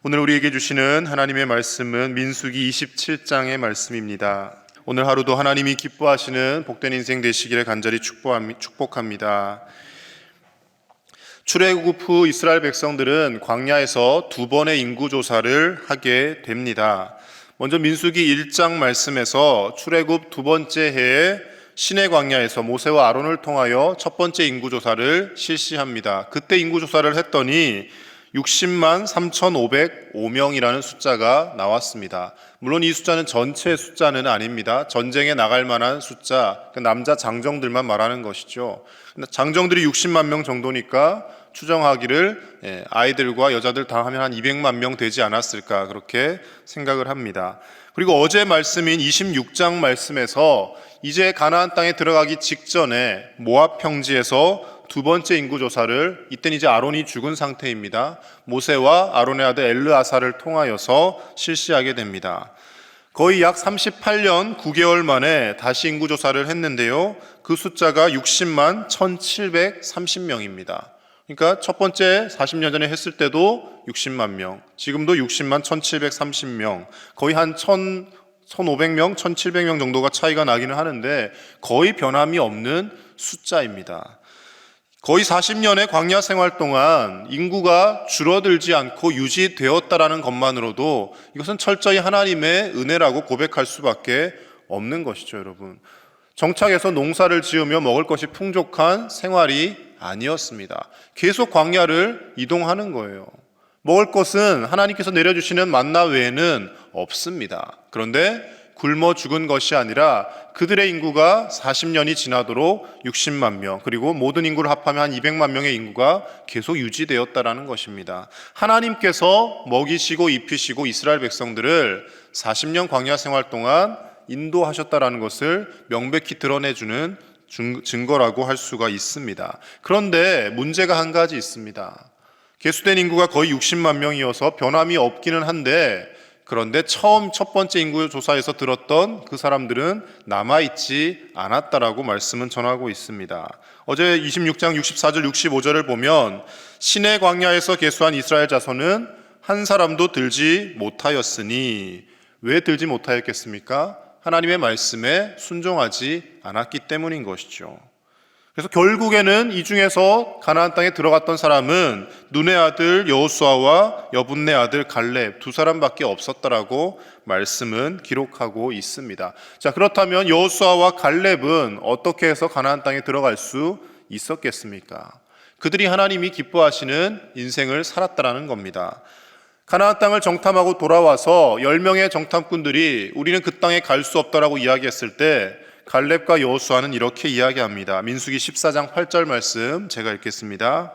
오늘 우리에게 주시는 하나님의 말씀은 민수기 27장의 말씀입니다. 오늘 하루도 하나님이 기뻐하시는 복된 인생 되시기를 간절히 축복합니다. 출애굽 후 이스라엘 백성들은 광야에서 두 번의 인구조사를 하게 됩니다. 먼저 민수기 1장 말씀에서 출애굽 두 번째 해에 시내 광야에서 모세와 아론을 통하여 첫 번째 인구조사를 실시합니다. 그때 인구조사를 했더니 60만 3,505명이라는 숫자가 나왔습니다. 물론 이 숫자는 전체 숫자는 아닙니다. 전쟁에 나갈 만한 숫자, 남자 장정들만 말하는 것이죠. 장정들이 60만 명 정도니까 추정하기를 아이들과 여자들 다 하면 한 200만 명 되지 않았을까 그렇게 생각을 합니다. 그리고 어제 말씀인 26장 말씀에서 이제 가나안 땅에 들어가기 직전에 모압 평지에서 두 번째 인구조사를, 이때는 이제 아론이 죽은 상태입니다. 모세와 아론의 아들 엘르아사를 통하여서 실시하게 됩니다. 거의 약 38년 9개월 만에 다시 인구조사를 했는데요. 그 숫자가 60만 1,730명입니다. 그러니까 첫 번째 40년 전에 했을 때도 60만 명, 지금도 60만 1,730명, 거의 한 1,500명, 1,700명 정도가 차이가 나기는 하는데 거의 변함이 없는 숫자입니다. 거의 40년의 광야 생활 동안 인구가 줄어들지 않고 유지되었다라는 것만으로도 이것은 철저히 하나님의 은혜라고 고백할 수밖에 없는 것이죠, 여러분. 정착해서 농사를 지으며 먹을 것이 풍족한 생활이 아니었습니다. 계속 광야를 이동하는 거예요. 먹을 것은 하나님께서 내려주시는 만나 외에는 없습니다. 그런데 굶어 죽은 것이 아니라 그들의 인구가 40년이 지나도록 60만 명, 그리고 모든 인구를 합하면 한 200만 명의 인구가 계속 유지되었다라는 것입니다. 하나님께서 먹이시고 입히시고 이스라엘 백성들을 40년 광야 생활 동안 인도하셨다라는 것을 명백히 드러내주는 증거라고 할 수가 있습니다. 그런데 문제가 한 가지 있습니다. 계수된 인구가 거의 60만 명이어서 변함이 없기는 한데, 그런데 첫 번째 인구조사에서 들었던 그 사람들은 남아있지 않았다라고 말씀은 전하고 있습니다. 어제 26장 64절 65절을 보면 시내 광야에서 계수한 이스라엘 자손은 한 사람도 들지 못하였으니, 왜 들지 못하였겠습니까? 하나님의 말씀에 순종하지 않았기 때문인 것이죠. 그래서 결국에는 이 중에서 가나안 땅에 들어갔던 사람은 눈의 아들 여호수아와 여분네 아들 갈렙 두 사람밖에 없었다라고 말씀은 기록하고 있습니다. 자, 그렇다면 여호수아와 갈렙은 어떻게 해서 가나안 땅에 들어갈 수 있었겠습니까? 그들이 하나님이 기뻐하시는 인생을 살았다라는 겁니다. 가나안 땅을 정탐하고 돌아와서 10명의 정탐꾼들이 우리는 그 땅에 갈 수 없다라고 이야기했을 때 갈렙과 여호수아는 이렇게 이야기합니다. 민수기 14장 8절 말씀 제가 읽겠습니다.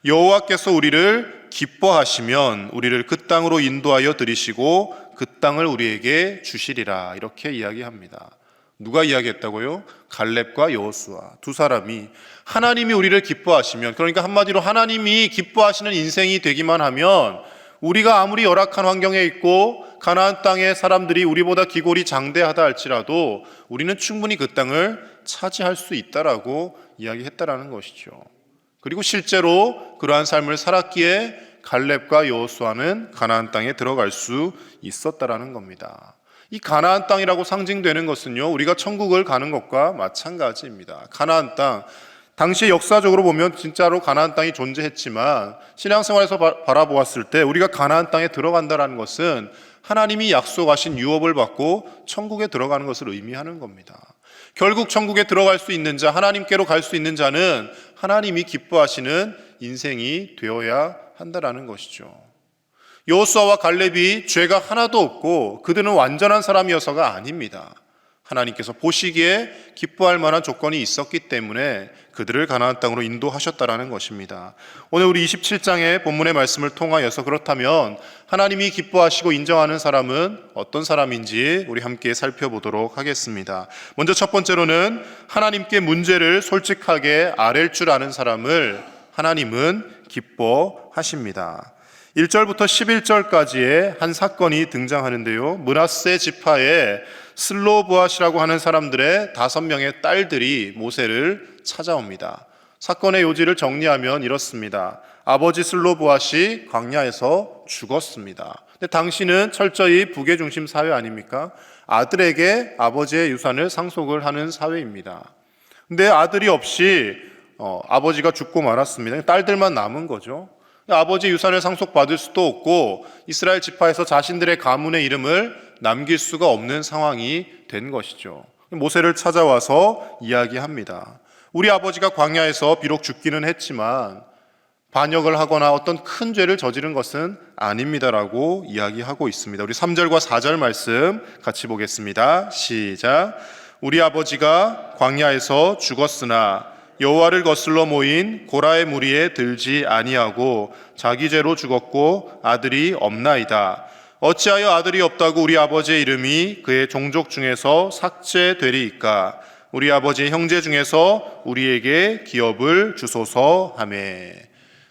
여호와께서 우리를 기뻐하시면 우리를 그 땅으로 인도하여 들이시고 그 땅을 우리에게 주시리라, 이렇게 이야기합니다. 누가 이야기했다고요? 갈렙과 여호수아 두 사람이 하나님이 우리를 기뻐하시면, 그러니까 한마디로 하나님이 기뻐하시는 인생이 되기만 하면 우리가 아무리 열악한 환경에 있고 가나안 땅의 사람들이 우리보다 기골이 장대하다 할지라도 우리는 충분히 그 땅을 차지할 수 있다라고 이야기했다라는 것이죠. 그리고 실제로 그러한 삶을 살았기에 갈렙과 여호수아는 가나안 땅에 들어갈 수 있었다라는 겁니다. 이 가나안 땅이라고 상징되는 것은요, 우리가 천국을 가는 것과 마찬가지입니다. 가나안 땅, 당시 역사적으로 보면 진짜로 가나안 땅이 존재했지만 신앙생활에서 바라보았을 때 우리가 가나안 땅에 들어간다는 것은 하나님이 약속하신 유업을 받고 천국에 들어가는 것을 의미하는 겁니다. 결국 천국에 들어갈 수 있는 자, 하나님께로 갈 수 있는 자는 하나님이 기뻐하시는 인생이 되어야 한다라는 것이죠. 여호수아와 갈렙이 죄가 하나도 없고 그들은 완전한 사람이어서가 아닙니다. 하나님께서 보시기에 기뻐할 만한 조건이 있었기 때문에 그들을 가나안 땅으로 인도하셨다라는 것입니다. 오늘 우리 27장의 본문의 말씀을 통하여서 그렇다면 하나님이 기뻐하시고 인정하는 사람은 어떤 사람인지 우리 함께 살펴보도록 하겠습니다. 먼저 첫 번째로는 하나님께 문제를 솔직하게 아랠 줄 아는 사람을 하나님은 기뻐하십니다. 1절부터 11절까지의 한 사건이 등장하는데요, 므낫세 지파에 슬로브앗이라고 하는 사람들의 5명의 딸들이 모세를 찾아옵니다. 사건의 요지를 정리하면 이렇습니다. 아버지 슬로보앗이 광야에서 죽었습니다. 근데 당시는 철저히 부계 중심 사회 아닙니까? 아들에게 아버지의 유산을 상속을 하는 사회입니다. 근데 아들이 없이 아버지가 죽고 말았습니다. 딸들만 남은 거죠. 아버지 유산을 상속받을 수도 없고 이스라엘 지파에서 자신들의 가문의 이름을 남길 수가 없는 상황이 된 것이죠. 모세를 찾아와서 이야기합니다. 우리 아버지가 광야에서 비록 죽기는 했지만 반역을 하거나 어떤 큰 죄를 저지른 것은 아닙니다라고 이야기하고 있습니다. 우리 3절과 4절 말씀 같이 보겠습니다. 시작. 우리 아버지가 광야에서 죽었으나 여호와를 거슬러 모인 고라의 무리에 들지 아니하고 자기 죄로 죽었고 아들이 없나이다. 어찌하여 아들이 없다고 우리 아버지의 이름이 그의 종족 중에서 삭제되리이까? 우리 아버지의 형제 중에서 우리에게 기업을 주소서 하매.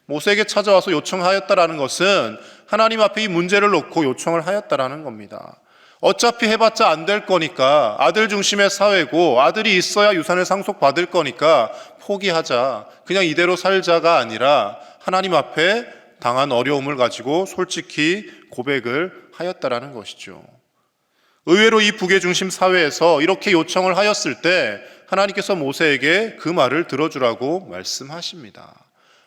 모세에게 찾아와서 요청하였다라는 것은 하나님 앞에 이 문제를 놓고 요청을 하였다라는 겁니다. 어차피 해봤자 안 될 거니까, 아들 중심의 사회고 아들이 있어야 유산을 상속받을 거니까 포기하자, 그냥 이대로 살자가 아니라 하나님 앞에 당한 어려움을 가지고 솔직히 고백을 하였다라는 것이죠. 의외로 이 부계 중심 사회에서 이렇게 요청을 하였을 때 하나님께서 모세에게 그 말을 들어주라고 말씀하십니다.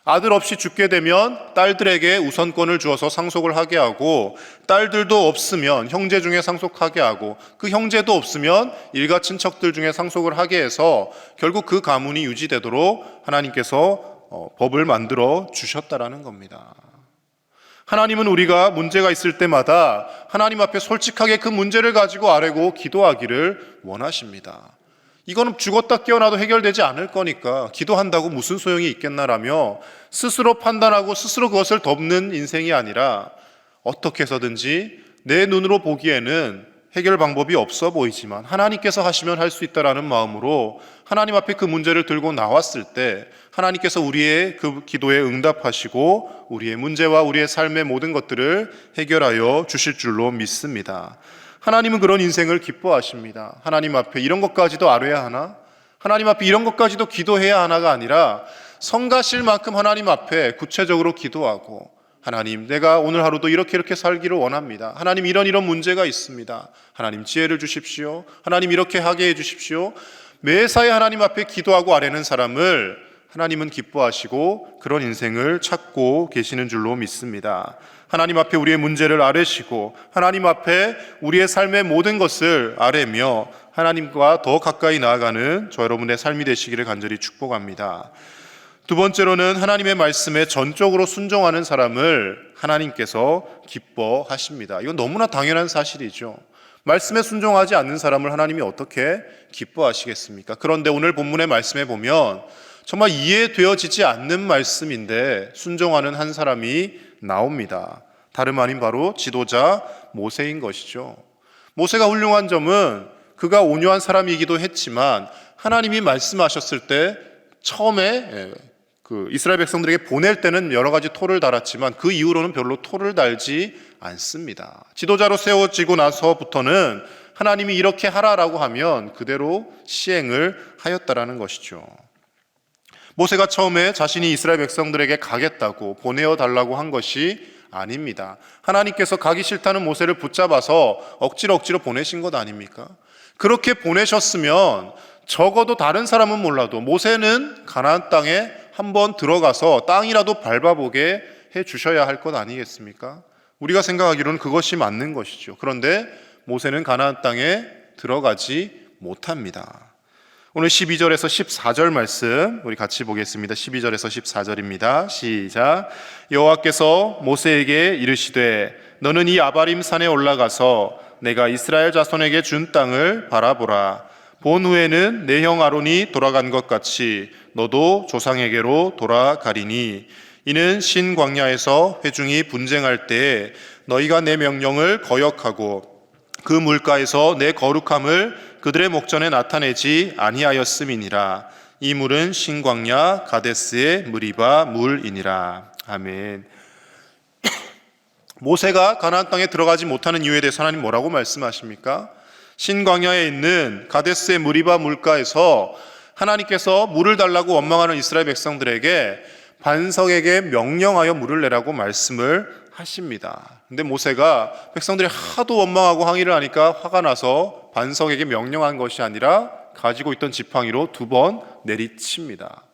아들 없이 죽게 되면 딸들에게 우선권을 주어서 상속을 하게 하고, 딸들도 없으면 형제 중에 상속하게 하고, 그 형제도 없으면 일가 친척들 중에 상속을 하게 해서 결국 그 가문이 유지되도록 하나님께서 법을 만들어 주셨다라는 겁니다. 하나님은 우리가 문제가 있을 때마다 하나님 앞에 솔직하게 그 문제를 가지고 아뢰고 기도하기를 원하십니다. 이거는 죽었다 깨어나도 해결되지 않을 거니까 기도한다고 무슨 소용이 있겠나라며 스스로 판단하고 스스로 그것을 덮는 인생이 아니라 어떻게 해서든지 내 눈으로 보기에는 해결 방법이 없어 보이지만 하나님께서 하시면 할 수 있다라는 마음으로 하나님 앞에 그 문제를 들고 나왔을 때 하나님께서 우리의 그 기도에 응답하시고 우리의 문제와 우리의 삶의 모든 것들을 해결하여 주실 줄로 믿습니다. 하나님은 그런 인생을 기뻐하십니다. 하나님 앞에 이런 것까지도 아뢰야 하나? 하나님 앞에 이런 것까지도 기도해야 하나가 아니라 성가실 만큼 하나님 앞에 구체적으로 기도하고, 하나님, 내가 오늘 하루도 이렇게 살기를 원합니다. 하나님, 이런 문제가 있습니다. 하나님, 지혜를 주십시오. 하나님, 이렇게 하게 해주십시오. 매사에 하나님 앞에 기도하고 아뢰는 사람을 하나님은 기뻐하시고 그런 인생을 찾고 계시는 줄로 믿습니다. 하나님 앞에 우리의 문제를 아뢰시고 하나님 앞에 우리의 삶의 모든 것을 아뢰며 하나님과 더 가까이 나아가는 저 여러분의 삶이 되시기를 간절히 축복합니다. 두 번째로는 하나님의 말씀에 전적으로 순종하는 사람을 하나님께서 기뻐하십니다. 이건 너무나 당연한 사실이죠. 말씀에 순종하지 않는 사람을 하나님이 어떻게 기뻐하시겠습니까? 그런데 오늘 본문의 말씀에 보면 정말 이해되어지지 않는 말씀인데 순종하는 한 사람이 나옵니다. 다름 아닌 바로 지도자 모세인 것이죠. 모세가 훌륭한 점은 그가 온유한 사람이기도 했지만 하나님이 말씀하셨을 때 처음에 그 이스라엘 백성들에게 보낼 때는 여러 가지 토를 달았지만 그 이후로는 별로 토를 달지 않습니다. 지도자로 세워지고 나서부터는 하나님이 이렇게 하라라고 하면 그대로 시행을 하였다라는 것이죠. 모세가 처음에 자신이 이스라엘 백성들에게 가겠다고 보내어 달라고 한 것이 아닙니다. 하나님께서 가기 싫다는 모세를 붙잡아서 억지로 보내신 것 아닙니까? 그렇게 보내셨으면 적어도 다른 사람은 몰라도 모세는 가나안 땅에 한번 들어가서 땅이라도 밟아보게 해 주셔야 할 것 아니겠습니까? 우리가 생각하기로는 그것이 맞는 것이죠. 그런데 모세는 가나안 땅에 들어가지 못합니다. 오늘 12절에서 14절 말씀 우리 같이 보겠습니다. 12절에서 14절입니다. 시작. 여호와께서 모세에게 이르시되 너는 이 아바림 산에 올라가서 내가 이스라엘 자손에게 준 땅을 바라보라. 본 후에는 내 형 아론이 돌아간 것 같이 너도 조상에게로 돌아가리니 이는 신광야에서 회중이 분쟁할 때에 너희가 내 명령을 거역하고 그 물가에서 내 거룩함을 그들의 목전에 나타내지 아니하였음이니라. 이 물은 신광야 가데스의 무리바 물이니라. 아멘. 모세가 가나안 땅에 들어가지 못하는 이유에 대해서 하나님 뭐라고 말씀하십니까? 신광야에 있는 가데스의 무리바 물가에서 하나님께서 물을 달라고 원망하는 이스라엘 백성들에게 반석에게 명령하여 물을 내라고 말씀을 하십니다. 근데 모세가 백성들이 하도 원망하고 항의를 하니까 화가 나서 반석에게 명령한 것이 아니라 가지고 있던 지팡이로 2번 내리칩니다.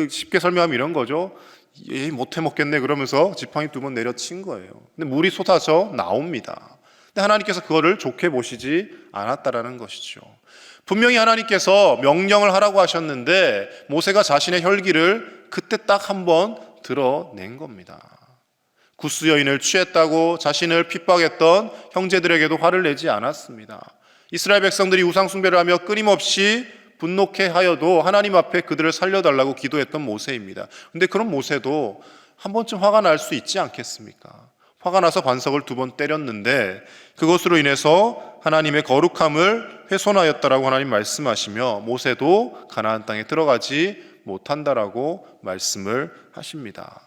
쉽게 설명하면 이런 거죠. 못해 먹겠네 그러면서 지팡이 2번 내려친 거예요. 근데 물이 쏟아져 나옵니다. 근데 하나님께서 그거를 좋게 보시지 않았다라는 것이죠. 분명히 하나님께서 명령을 하라고 하셨는데 모세가 자신의 혈기를 그때 딱 한 번 드러낸 겁니다. 구스 여인을 취했다고 자신을 핍박했던 형제들에게도 화를 내지 않았습니다. 이스라엘 백성들이 우상 숭배를 하며 끊임없이 분노케 하여도 하나님 앞에 그들을 살려달라고 기도했던 모세입니다. 그런데 그런 모세도 한 번쯤 화가 날 수 있지 않겠습니까? 화가 나서 반석을 2번 때렸는데 그것으로 인해서 하나님의 거룩함을 훼손하였다라고 하나님 말씀하시며 모세도 가나안 땅에 들어가지 못한다라고 말씀을 하십니다.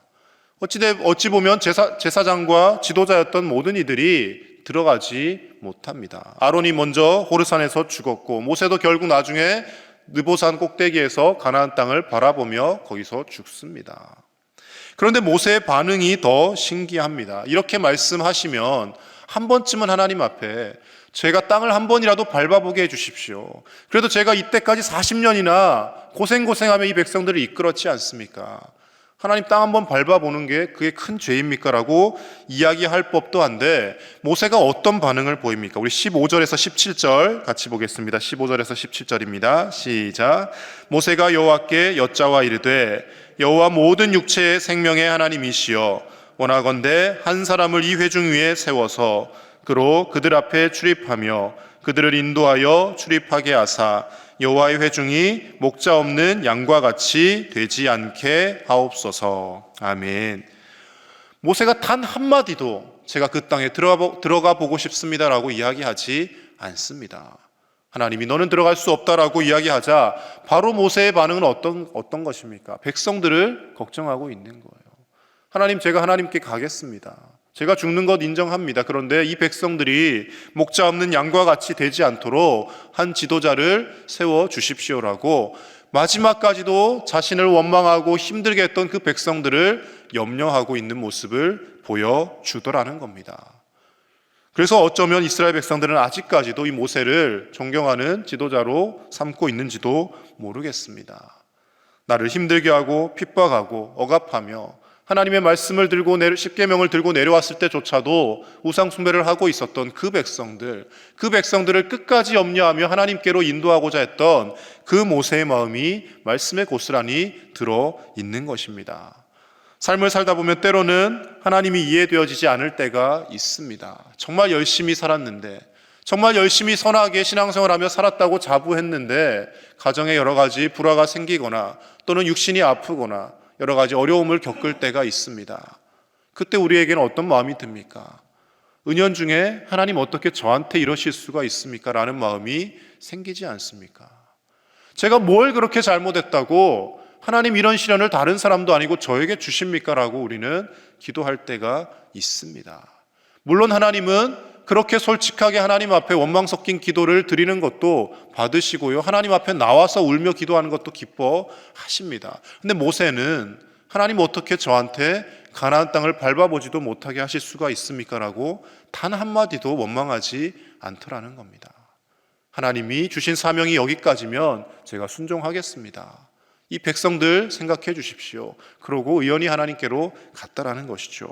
어찌 보면 제사장과 지도자였던 모든 이들이 들어가지 못합니다. 아론이 먼저 호르산에서 죽었고 모세도 결국 나중에 느보산 꼭대기에서 가나안 땅을 바라보며 거기서 죽습니다. 그런데 모세의 반응이 더 신기합니다. 이렇게 말씀하시면 한 번쯤은 하나님 앞에 제가 땅을 한 번이라도 밟아보게 해주십시오. 그래도 제가 이때까지 40년이나 고생하며 이 백성들을 이끌었지 않습니까? 하나님 땅 한번 밟아보는 게 그게 큰 죄입니까? 라고 이야기할 법도 한데 모세가 어떤 반응을 보입니까? 우리 15절에서 17절 같이 보겠습니다. 15절에서 17절입니다. 시작. 모세가 여호와께 여짜와 이르되 여호와 모든 육체의 생명의 하나님이시여 원하건대 한 사람을 이 회중 위에 세워서 그로 그들 앞에 출입하며 그들을 인도하여 출입하게 하사 여호와의 회중이 목자 없는 양과 같이 되지 않게 하옵소서. 아멘. 모세가 단 한마디도 제가 그 땅에 들어가 보고 싶습니다라고 이야기하지 않습니다. 하나님이 너는 들어갈 수 없다라고 이야기하자 바로 모세의 반응은 어떤 것입니까? 백성들을 걱정하고 있는 거예요. 하나님, 제가 하나님께 가겠습니다. 제가 죽는 것 인정합니다. 그런데 이 백성들이 목자 없는 양과 같이 되지 않도록 한 지도자를 세워 주십시오라고 마지막까지도 자신을 원망하고 힘들게 했던 그 백성들을 염려하고 있는 모습을 보여주더라는 겁니다. 그래서 어쩌면 이스라엘 백성들은 아직까지도 이 모세를 존경하는 지도자로 삼고 있는지도 모르겠습니다. 나를 힘들게 하고 핍박하고 억압하며 하나님의 말씀을 들고 십계명을 들고 내려왔을 때조차도 우상 숭배를 하고 있었던 그 백성들을 끝까지 염려하며 하나님께로 인도하고자 했던 그 모세의 마음이 말씀에 고스란히 들어 있는 것입니다. 삶을 살다 보면 때로는 하나님이 이해되어지지 않을 때가 있습니다. 정말 열심히 살았는데, 정말 열심히 선하게 신앙생활하며 살았다고 자부했는데 가정에 여러 가지 불화가 생기거나 또는 육신이 아프거나 여러 가지 어려움을 겪을 때가 있습니다. 그때 우리에게는 어떤 마음이 듭니까? 은연중에 하나님 어떻게 저한테 이러실 수가 있습니까? 라는 마음이 생기지 않습니까? 제가 뭘 그렇게 잘못했다고 하나님 이런 시련을 다른 사람도 아니고 저에게 주십니까? 라고 우리는 기도할 때가 있습니다. 물론 하나님은 그렇게 솔직하게 하나님 앞에 원망 섞인 기도를 드리는 것도 받으시고요, 하나님 앞에 나와서 울며 기도하는 것도 기뻐하십니다. 근데 모세는 하나님 어떻게 저한테 가나안 땅을 밟아보지도 못하게 하실 수가 있습니까? 라고 단 한마디도 원망하지 않더라는 겁니다. 하나님이 주신 사명이 여기까지면 제가 순종하겠습니다. 이 백성들 생각해 주십시오. 그러고 의연히 하나님께로 갔다라는 것이죠.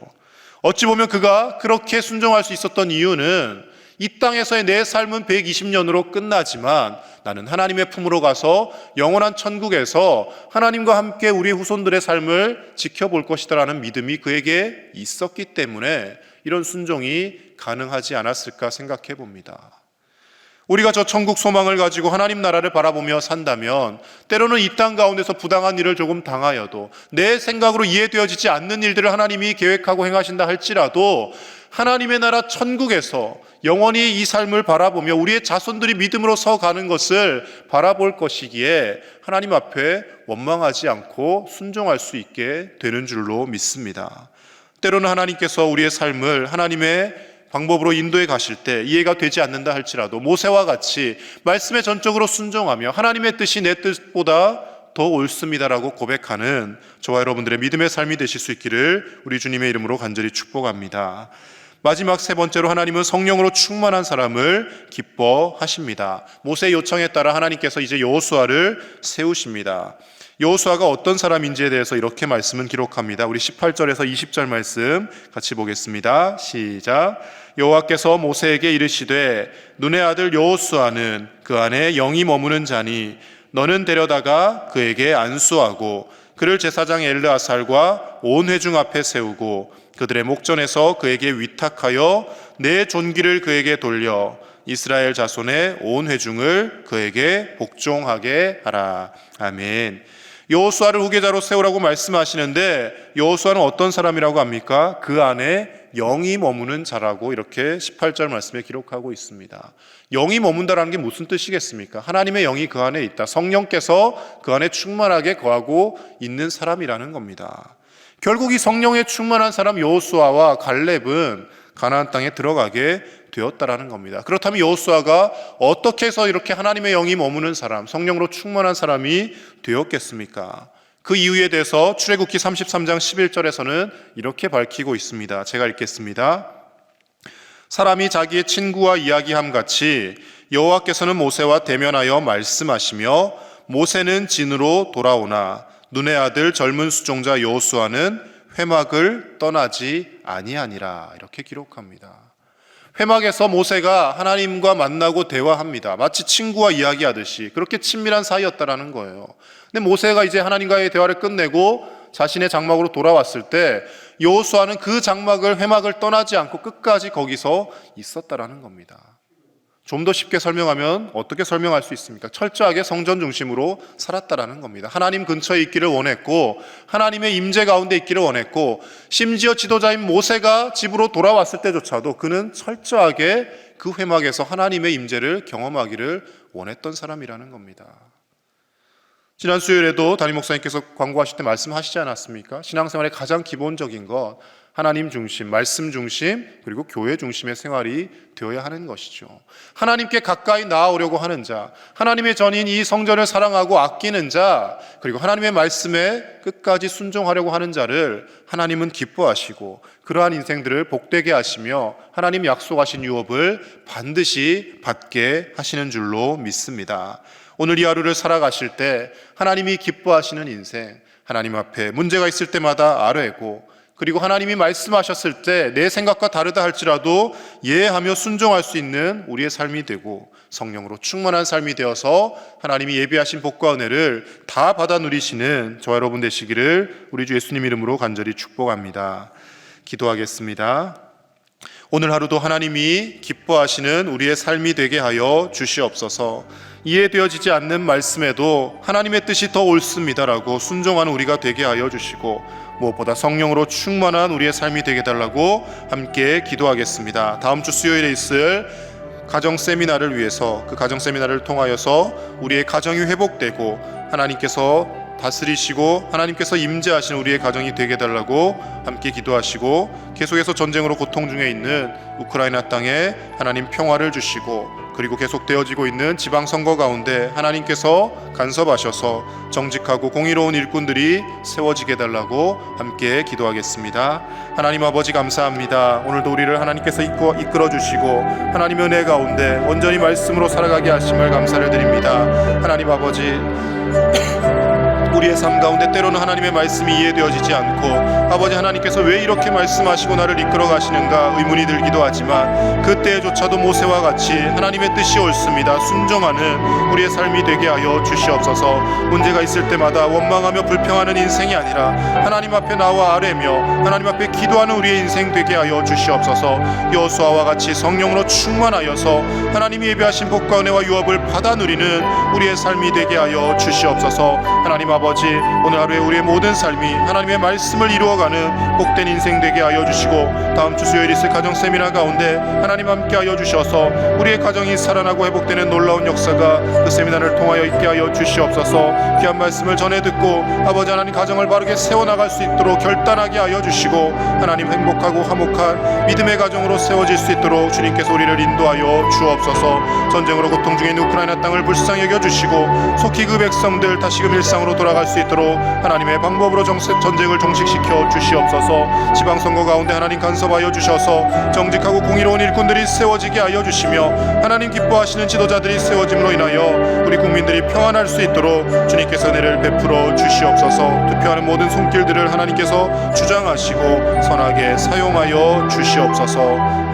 어찌 보면 그가 그렇게 순종할 수 있었던 이유는 이 땅에서의 내 삶은 120년으로 끝나지만 나는 하나님의 품으로 가서 영원한 천국에서 하나님과 함께 우리 후손들의 삶을 지켜볼 것이다라는 믿음이 그에게 있었기 때문에 이런 순종이 가능하지 않았을까 생각해 봅니다. 우리가 저 천국 소망을 가지고 하나님 나라를 바라보며 산다면 때로는 이 땅 가운데서 부당한 일을 조금 당하여도 내 생각으로 이해되어지지 않는 일들을 하나님이 계획하고 행하신다 할지라도 하나님의 나라 천국에서 영원히 이 삶을 바라보며 우리의 자손들이 믿음으로 서가는 것을 바라볼 것이기에 하나님 앞에 원망하지 않고 순종할 수 있게 되는 줄로 믿습니다. 때로는 하나님께서 우리의 삶을 하나님의 방법으로 인도해 가실 때 이해가 되지 않는다 할지라도 모세와 같이 말씀에 전적으로 순종하며 하나님의 뜻이 내 뜻보다 더 옳습니다라고 고백하는 저와 여러분들의 믿음의 삶이 되실 수 있기를 우리 주님의 이름으로 간절히 축복합니다. 마지막 세 번째로 하나님은 성령으로 충만한 사람을 기뻐하십니다. 모세의 요청에 따라 하나님께서 이제 여호수아를 세우십니다. 여호수아가 어떤 사람인지에 대해서 이렇게 말씀은 기록합니다. 우리 18절에서 20절 말씀 같이 보겠습니다. 시작. 여호와께서 모세에게 이르시되 눈의 아들 여호수아는 그 안에 영이 머무는 자니 너는 데려다가 그에게 안수하고 그를 제사장 엘르아살과 온 회중 앞에 세우고 그들의 목전에서 그에게 위탁하여 내 존귀를 그에게 돌려 이스라엘 자손의 온 회중을 그에게 복종하게 하라. 아멘. 여호수아를 후계자로 세우라고 말씀하시는데 여호수아는 어떤 사람이라고 합니까? 그 안에 영이 머무는 자라고 이렇게 18절 말씀에 기록하고 있습니다. 영이 머문다라는 게 무슨 뜻이겠습니까? 하나님의 영이 그 안에 있다. 성령께서 그 안에 충만하게 거하고 있는 사람이라는 겁니다. 결국 이 성령에 충만한 사람 여호수아와 갈렙은 가나안 땅에 들어가게 되었다라는 겁니다. 그렇다면 여호수아가 어떻게 해서 이렇게 하나님의 영이 머무는 사람, 성령으로 충만한 사람이 되었겠습니까? 그 이유에 대해서 출애굽기 33장 11절에서는 이렇게 밝히고 있습니다. 제가 읽겠습니다. 사람이 자기의 친구와 이야기함 같이 여호와께서는 모세와 대면하여 말씀하시며 모세는 진으로 돌아오나 눈의 아들 젊은 수종자 여호수아는 회막을 떠나지 아니하니라. 이렇게 기록합니다. 회막에서 모세가 하나님과 만나고 대화합니다. 마치 친구와 이야기하듯이 그렇게 친밀한 사이였다라는 거예요. 근데 모세가 이제 하나님과의 대화를 끝내고 자신의 장막으로 돌아왔을 때 여호수아는 그 장막을 회막을 떠나지 않고 끝까지 거기서 있었다라는 겁니다. 좀 더 쉽게 설명하면 어떻게 설명할 수 있습니까? 철저하게 성전 중심으로 살았다라는 겁니다. 하나님 근처에 있기를 원했고 하나님의 임재 가운데 있기를 원했고 심지어 지도자인 모세가 집으로 돌아왔을 때조차도 그는 철저하게 그 회막에서 하나님의 임재를 경험하기를 원했던 사람이라는 겁니다. 지난 수요일에도 담임 목사님께서 광고하실 때 말씀하시지 않았습니까? 신앙생활의 가장 기본적인 것 하나님 중심, 말씀 중심, 그리고 교회 중심의 생활이 되어야 하는 것이죠. 하나님께 가까이 나아오려고 하는 자, 하나님의 전인 이 성전을 사랑하고 아끼는 자, 그리고 하나님의 말씀에 끝까지 순종하려고 하는 자를 하나님은 기뻐하시고 그러한 인생들을 복되게 하시며 하나님 약속하신 유업을 반드시 받게 하시는 줄로 믿습니다. 오늘 이 하루를 살아가실 때 하나님이 기뻐하시는 인생, 하나님 앞에 문제가 있을 때마다 아뢰고 그리고 하나님이 말씀하셨을 때 내 생각과 다르다 할지라도 예하며 순종할 수 있는 우리의 삶이 되고 성령으로 충만한 삶이 되어서 하나님이 예비하신 복과 은혜를 다 받아 누리시는 저와 여러분 되시기를 우리 주 예수님 이름으로 간절히 축복합니다. 기도하겠습니다. 오늘 하루도 하나님이 기뻐하시는 우리의 삶이 되게 하여 주시옵소서. 이해되어지지 않는 말씀에도 하나님의 뜻이 더 옳습니다라고 순종하는 우리가 되게 하여 주시고 무엇보다 성령으로 충만한 우리의 삶이 되게 달라고 함께 기도하겠습니다. 다음 주 수요일에 있을 가정 세미나를 위해서 그 가정 세미나를 통하여서 우리의 가정이 회복되고 하나님께서 다스리시고 하나님께서 임재하시는 우리의 가정이 되게 달라고 함께 기도하시고 계속해서 전쟁으로 고통 중에 있는 우크라이나 땅에 하나님 평화를 주시고 그리고 계속되어지고 있는 지방선거 가운데 하나님께서 간섭하셔서 정직하고 공의로운 일꾼들이 세워지게 달라고 함께 기도하겠습니다. 하나님 아버지 감사합니다. 오늘도 우리를 하나님께서 이끌어 주시고 하나님의 은혜 가운데 온전히 말씀으로 살아가게 하심을 감사를 드립니다. 하나님 아버지 우리의 삶 가운데 때로는 하나님의 말씀이 이해되어지지 않고 아버지 하나님께서 왜 이렇게 말씀하시고 나를 이끌어 가시는가 의문이 들기도 하지만 그때조차도 모세와 같이 하나님의 뜻이 옳습니다. 순종하는 우리의 삶이 되게 하여 주시옵소서. 문제가 있을 때마다 원망하며 불평하는 인생이 아니라 하나님 앞에 나와 아뢰며 하나님 앞에 기도하는 우리의 인생 되게 하여 주시옵소서. 여호수아와 같이 성령으로 충만하여서 하나님이 예비하신 복과 은혜와 유업을 받아 누리는 우리의 삶이 되게 하여 주시옵소서. 하나님 아버지 아버지, 오늘 하루에 우리의 모든 삶이 하나님의 말씀을 이루어가는 복된 인생 되게 하여 주시고, 다음 주 수요일 있을 가정 세미나 가운데 하나님 함께 하여 주셔서 우리의 가정이 살아나고 회복되는 놀라운 역사가 그 세미나를 통하여 있게 하여 주시옵소서. 귀한 말씀을 전해 듣고 아버지 하나님 가정을 바르게 세워나갈 수 있도록 결단하게 하여 주시고, 하나님 행복하고 화목한 믿음의 가정으로 세워질 수 있도록 주님께서 우리를 인도하여 주옵소서. 전쟁으로 고통 중에 있는 우크라이나 땅을 불쌍히 여겨주시고, 속히 그 백성들 다시금 일상으로 돌아갈 수 있도록 하나님의 방법으로 전쟁을 종식시켜 주시옵소서. 지방선거 가운데 하나님 간섭하여 주셔서 정직하고 공의로운 일꾼들이 세워지게 하여 주시며, 하나님 기뻐하시는 지도자들이 세워짐으로 인하여 우리 국민들이 평안할 수 있도록 주님께서 은혜를 베풀어 주시옵소서. 투표하는 모든 손길들을 하나님께서 주장하시고 선하게 사용하여 주시옵소서.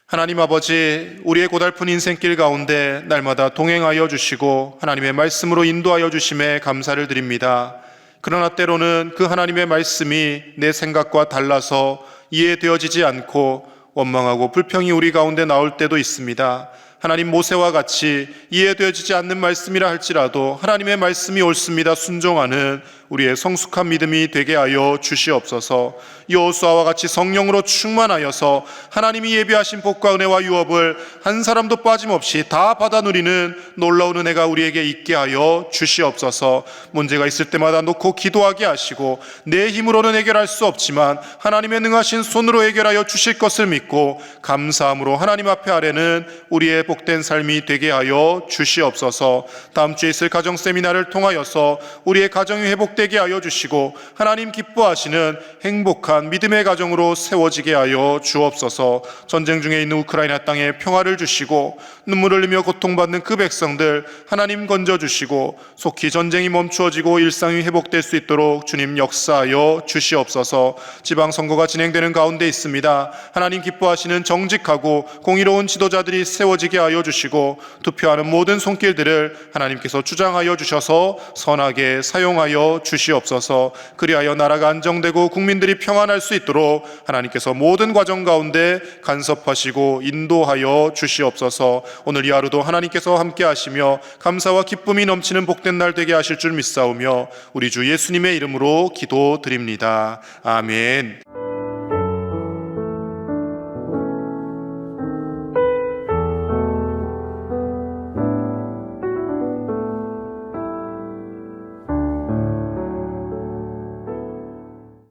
하나님 아버지, 우리의 고달픈 인생길 가운데 날마다 동행하여 주시고 하나님의 말씀으로 인도하여 주심에 감사를 드립니다. 그러나 때로는 그 하나님의 말씀이 내 생각과 달라서 이해되어지지 않고 원망하고 불평이 우리 가운데 나올 때도 있습니다. 하나님, 모세와 같이 이해되어지지 않는 말씀이라 할지라도 하나님의 말씀이 옳습니다 순종하는 우리의 성숙한 믿음이 되게 하여 주시옵소서. 여호수아와 같이 성령으로 충만하여서 하나님이 예비하신 복과 은혜와 유업을 한 사람도 빠짐없이 다 받아 누리는 놀라운 은혜가 우리에게 있게 하여 주시옵소서. 문제가 있을 때마다 놓고 기도하게 하시고, 내 힘으로는 해결할 수 없지만 하나님의 능하신 손으로 해결하여 주실 것을 믿고 감사함으로 하나님 앞에 아뢰는 우리의 복된 삶이 되게 하여 주시옵소서. 다음 주에 있을 가정 세미나를 통하여서 우리의 가정이 회복되게 하여 주시고 하나님 기뻐하시는 행복한 믿음의 가정으로 세워지게 하여 주옵소서. 전쟁 중에 있는 우크라이나 땅에 평화를 주시고 눈물을 흘리며 고통받는 그 백성들 하나님 건져주시고, 속히 전쟁이 멈추어지고 일상이 회복될 수 있도록 주님 역사하여 주시옵소서. 지방선거가 진행되는 가운데 있습니다. 하나님 기뻐하시는 정직하고 공의로운 지도자들이 세워지게 하여 주시고, 투표하는 모든 손길들을 하나님께서 주장하여 주셔서 선하게 사용하여 주시옵소서. 그리하여 나라가 안정되고 국민들이 평안할 수 있도록 하나님께서 모든 과정 가운데 간섭하시고 인도하여 주시옵소서. 오늘 이 하루도 하나님께서 함께 하시며 감사와 기쁨이 넘치는 복된 날 되게 하실 줄 믿사오며 우리 주 예수님의 이름으로 기도드립니다. 아멘.